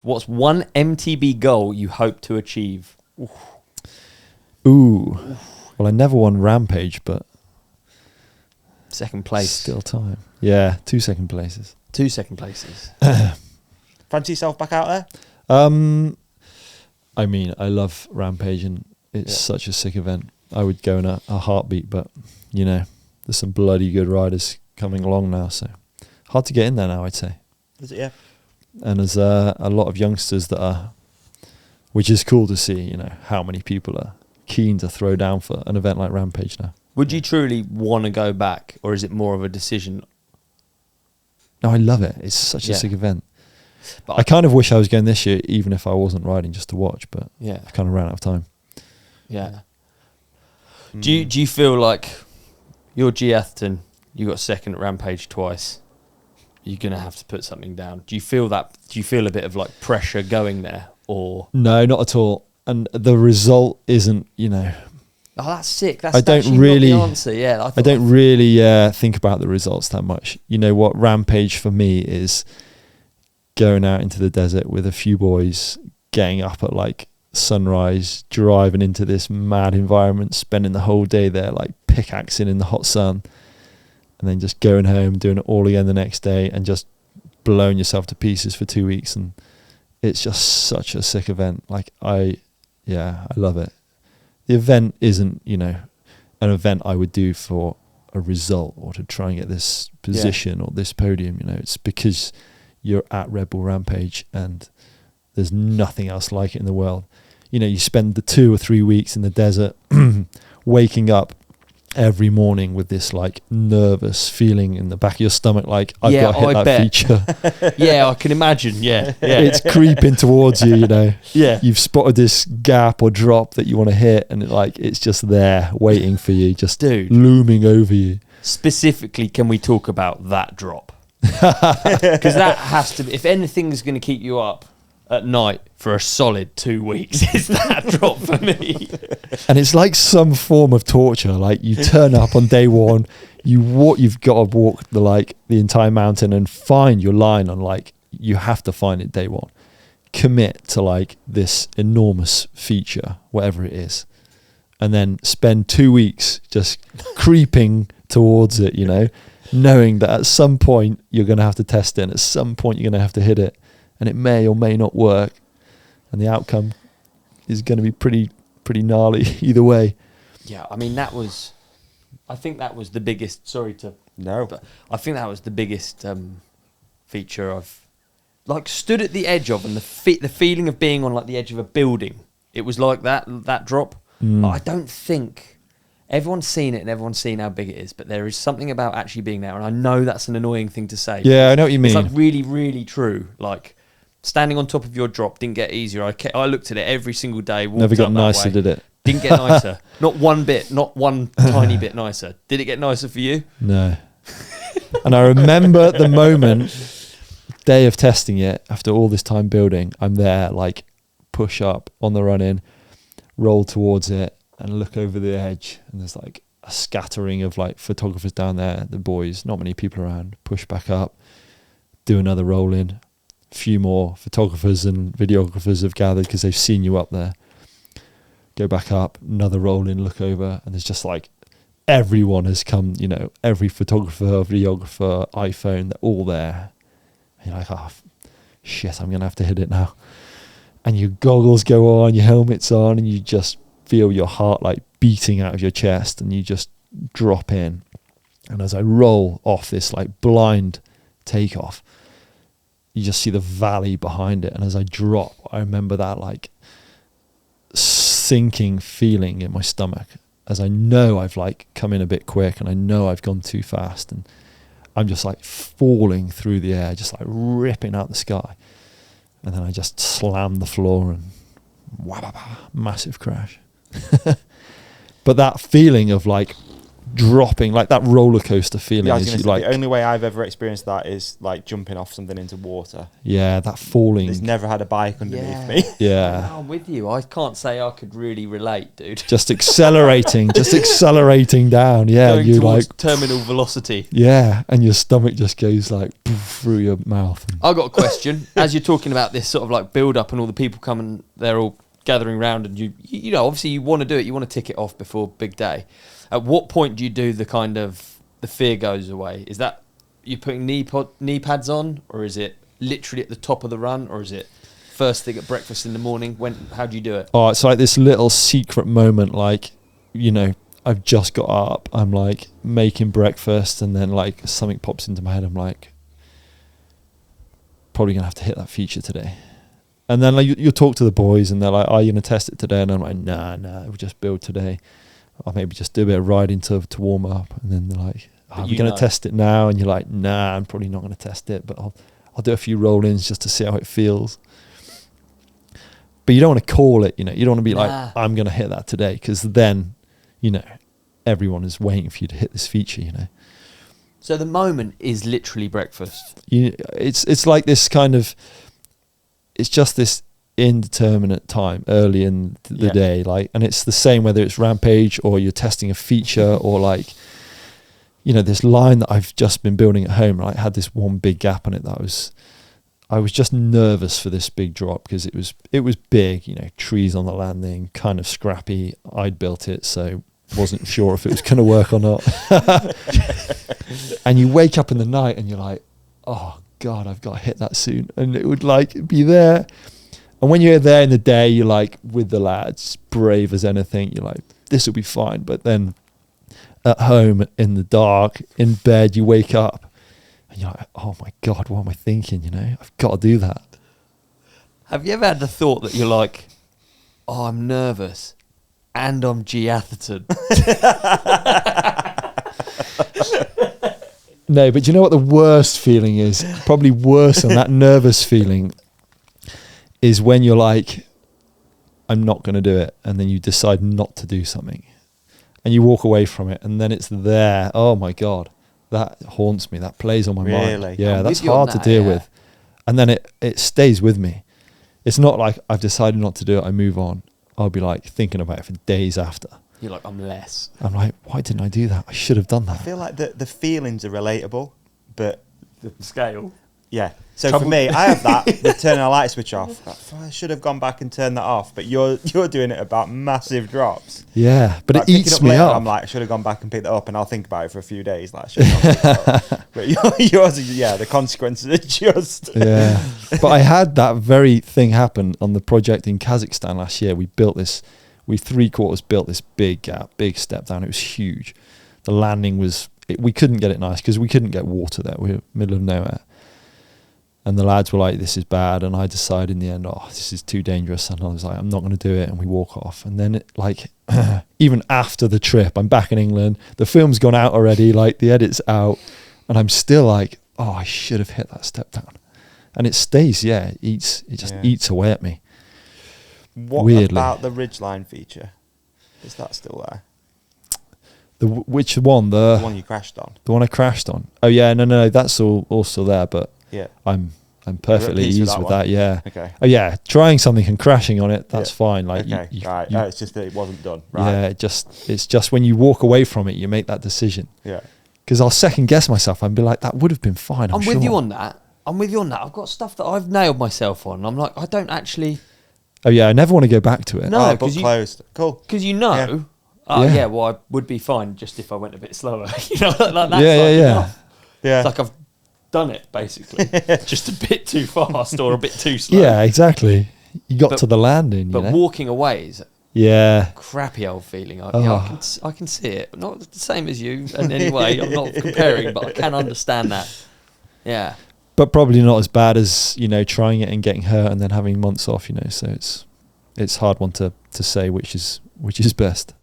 What's one MTB goal you hope to achieve? Ooh. Well, I never won Rampage, but Second place. still time. Yeah, 2 second places. 2 second places. Fancy yourself back out there? I mean, I love Rampage, and it's such a sick event. I would go in a heartbeat, but, you know, there's some bloody good riders coming along now, so hard to get in there now, I'd say. Is it, yeah? And there's a lot of youngsters that are, which is cool to see, you know, how many people are keen to throw down for an event like Rampage now. Would you truly want to go back, or is it more of a decision? No, I love it. It's such a Yeah. sick event. But I kind of wish I was going this year, even if I wasn't riding just to watch, but yeah, I kind of ran out of time. yeah. Do you feel like you're Gee Atherton, you got second at Rampage twice, you're gonna have to put something down? Do you feel that? Do you feel a bit of like pressure going there, or No, not at all. And the result isn't, you know, oh, that's sick. That's I don't actually really- not the answer. Yeah, I don't really think about the results that much. You know what? Rampage for me is going out into the desert with a few boys, getting up at like sunrise, driving into this mad environment, spending the whole day there, like pickaxing in the hot sun, and then just going home, doing it all again the next day, and just blowing yourself to pieces for 2 weeks. And it's just such a sick event. Like I love it. The event isn't, you know, an event I would do for a result or to try and get this position or this podium. You know, it's because you're at Red Bull Rampage and there's nothing else like it in the world. You know, you spend the 2 or 3 weeks in the desert, waking up every morning with this like nervous feeling in the back of your stomach, like I've got to hit that feature. Yeah, I can imagine. Yeah, It's creeping towards you, you know. Yeah. You've spotted this gap or drop that you want to hit, and it's just there waiting for you, just Dude. looming over you. Specifically, can we talk about that drop? Because that has to be, if anything's going to keep you up at night for a solid 2 weeks, it's that drop for me. And it's like some form of torture. Like you turn up on day one, you've got to walk the entire mountain and find your line on, like, you have to find it day one. Commit to like this enormous feature, whatever it is, and then spend 2 weeks just creeping towards it, you know, knowing that at some point you're going to have to test it, and at some point you're going to have to hit it, and it may or may not work, and the outcome is going to be pretty gnarly either way. Yeah, I mean, I think that was the biggest, sorry to... No. But I think that was the biggest feature I've, like, stood at the edge of, and the feeling of being on, like, the edge of a building. It was like that drop. But I don't think... Everyone's seen it and everyone's seen how big it is, but there is something about actually being there, and I know that's an annoying thing to say. Yeah, I know what you mean. It's like really, really true. Like, standing on top of your drop didn't get easier. I looked at it every single day. Never got nicer, did it? Didn't get nicer. Not one bit. Not one tiny bit nicer. Did it get nicer for you? No. And I remember the moment, day of testing it, after all this time building, I'm there, like, push up on the run in, roll towards it, and look over the edge, and there's like a scattering of like photographers down there, the boys, not many people around, push back up, do another roll in, a few more photographers and videographers have gathered because they've seen you up there, go back up, another roll in, look over, and there's just like everyone has come, you know, every photographer, videographer, iPhone, they're all there. And you're like, oh shit, I'm going to have to hit it now. And your goggles go on, your helmet's on, and you just feel your heart like beating out of your chest, and you just drop in. And as I roll off this like blind takeoff, you just see the valley behind it. And as I drop, I remember that like sinking feeling in my stomach, as I know I've like come in a bit quick, and I know I've gone too fast, and I'm just like falling through the air, just like ripping out the sky. And then I just slam the floor, and massive crash. But that feeling of like dropping, like that roller coaster feeling. Yeah, I was is gonna you say, like, the only way I've ever experienced that is like jumping off something into water. yeah, that falling. There's never had a bike underneath Yeah. me. Yeah. I'm with you. I can't say I could really relate, dude. Just accelerating down. Yeah, Going you towards like terminal velocity. yeah, and your stomach just goes like through your mouth. I've got a question. As you're talking about this sort of like build up and all the people coming, they're all gathering round, and you know, obviously you want to do it, you want to tick it off before big day. At what point do you do the kind of the fear goes away? Is that you putting knee pads on, or is it literally at the top of the run, or is it first thing at breakfast in the morning? How do you do it? Oh, it's like this little secret moment, like, you know, I've just got up, I'm like making breakfast, and then like something pops into my head. I'm like, probably gonna have to hit that feature today. And then like you'll talk to the boys, and they're like, "Are you gonna test it today?" And I'm like, "Nah, we'll just build today. I'll maybe just do a bit of riding to warm up." And then they're like, "Are we gonna test it now?" And you're like, "Nah, I'm probably not gonna test it, but I'll do a few roll-ins just to see how it feels." But you don't want to call it, you know. You don't want to be like, "I'm gonna hit that today," because then, you know, everyone is waiting for you to hit this feature, you know. So the moment is literally breakfast. It's like this kind of, it's just this indeterminate time early in the day, like, and it's the same whether it's Rampage or you're testing a feature or like, you know, this line that I've just been building at home, right? Had this one big gap on it that I was just nervous for this big drop because it was big, you know, trees on the landing, kind of scrappy. I'd built it, so wasn't sure if it was going to work or not. And you wake up in the night and you're like, oh God, I've got to hit that soon. And it would like be there. And when you're there in the day, you're like with the lads, brave as anything. You're like, this will be fine. But then at home in the dark, in bed, you wake up and you're like, oh my God, what am I thinking? You know, I've got to do that. Have you ever had the thought that you're like, oh, I'm nervous and I'm Gee Atherton? No, but you know what the worst feeling is? Probably worse than that nervous feeling is when you're like, I'm not going to do it. And then you decide not to do something. And you walk away from it. And then it's there. Oh my God. That haunts me. That plays on my mind. Yeah, I'm that's with you on hard to that, deal yeah. with. And then it stays with me. It's not like I've decided not to do it, I move on. I'll be like thinking about it for days after. You're like, I'm less. I'm like, why didn't I do that? I should have done I that. feel like the feelings are relatable, but The scale. yeah. So for me, I have that with turning a light switch off. I should have gone back and turned that off, but you're doing it about massive drops. Yeah, but Like, it eats picking me later, up. I'm like, I should have gone back and picked that up, and I'll think about it for a few days. Like, I should have picked it up. But yours, the consequences are just. Yeah, but I had that very thing happen on the project in Kazakhstan last year. We built this, we 3/4 built this big gap, big step down. It was huge. The landing was, we couldn't get it nice because we couldn't get water there. We were middle of nowhere. And the lads were like, this is bad. And I decided in the end, oh, this is too dangerous. And I was like, I'm not going to do it. And we walk off. And then it, like, even after the trip, I'm back in England. The film's gone out already. Like the edit's out. And I'm still like, oh, I should have hit that step down. And it stays, it just eats away at me. What Weirdly. about the ridgeline feature? Is that still there? Which one? The one you crashed on? The one I crashed on. Oh yeah, no, that's all still there, but Yeah. I'm perfectly peace with easy that with one? that, yeah. Okay. Oh yeah, trying something and crashing on it, that's fine. Like Okay. you, Right. you- It's just that it wasn't done. Right. yeah, it's just when you walk away from it, you make that decision. Yeah. Because I'll second guess myself. I'd be like, that would have been fine. I'm sure. with you on that. I've got stuff that I've nailed myself on. I'm like, I don't actually. Oh yeah, I never want to go back to it. No. Oh, book 'cause you- closed. Cool. Because you know. Yeah. Oh, Yeah. yeah, well, I would be fine just if I went a bit slower. You know, like that's Yeah. enough. Yeah. It's like I've done it, basically. Just a bit too fast or a bit too slow. Yeah, exactly. You got But- to the landing, you But know? walking away is a Yeah. crappy old feeling. I Oh. can see it. Not the same as you in any way. I'm not comparing, but I can understand that. Yeah. But probably not as bad as, you know, trying it and getting hurt and then having months off, you know. So it's hard one to say which is best.